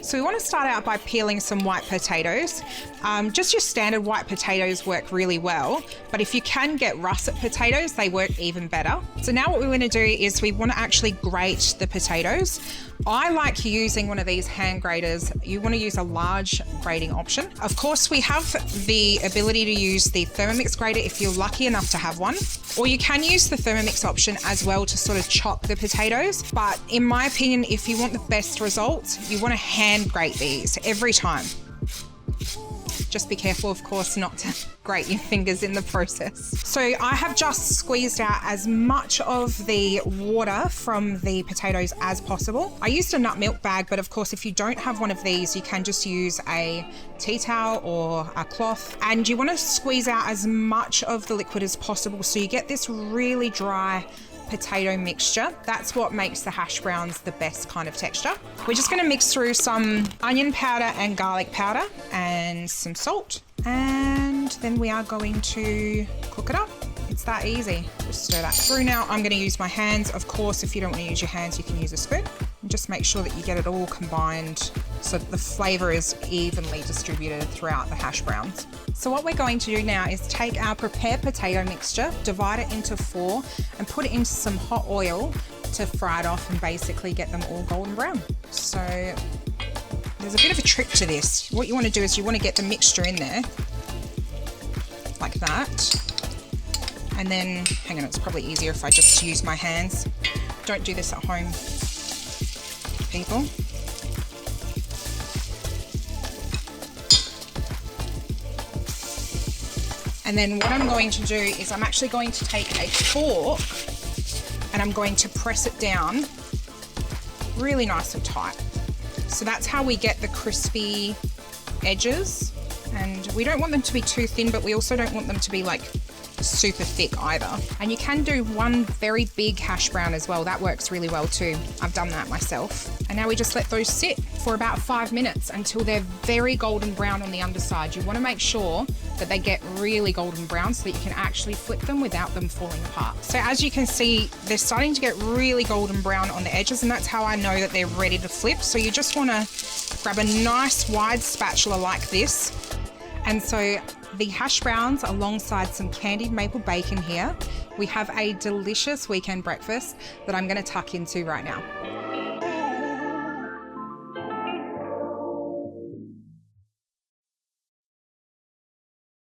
So we want to start out by peeling some white potatoes. Just your standard white potatoes work really well, but if you can get russet potatoes, they work even better. So now what we want to do is we want to actually grate the potatoes. I like using one of these hand graters. You want to use a large grating option. Of course, we have the ability to use the Thermomix grater if you're lucky enough to have one, or you can use the Thermomix option as well to sort of chop the potatoes. But in my opinion, if you want the best results, you want to hand grate these every time. Just be careful, of course, not to grate your fingers in the process. So I have just squeezed out as much of the water from the potatoes as possible. I used a nut milk bag, but of course, if you don't have one of these, you can just use a tea towel or a cloth. And you want to squeeze out as much of the liquid as possible so you get this really dry potato mixture. That's what makes the hash browns the best kind of texture. We're just going to mix through some onion powder and garlic powder and some salt, and then we are going to cook it up. It's that easy. Just stir that through. Now I'm going to use my hands. Of course, if you don't want to use your hands, you can use a spoon. And just make sure that you get it all combined so that the flavour is evenly distributed throughout the hash browns. So what we're going to do now is take our prepared potato mixture, divide it into 4 and put it into some hot oil to fry it off and basically get them all golden brown. So there's a bit of a trick to this. What you want to do is you want to get the mixture in there like that. And then, hang on, it's probably easier if I just use my hands. Don't do this at home, people. And then what I'm going to do is I'm actually going to take a fork and I'm going to press it down really nice and tight. So that's how we get the crispy edges. And we don't want them to be too thin, but we also don't want them to be like super thick either. And you can do one very big hash brown as well. That works really well too. I've done that myself. And now we just let those sit for about 5 minutes until they're very golden brown on the underside. You want to make sure that they get really golden brown so that you can actually flip them without them falling apart. So as you can see, they're starting to get really golden brown on the edges, and that's how I know that they're ready to flip. So you just want to grab a nice wide spatula like this. And so the hash browns alongside some candied maple bacon here, we have a delicious weekend breakfast that I'm going to tuck into right now.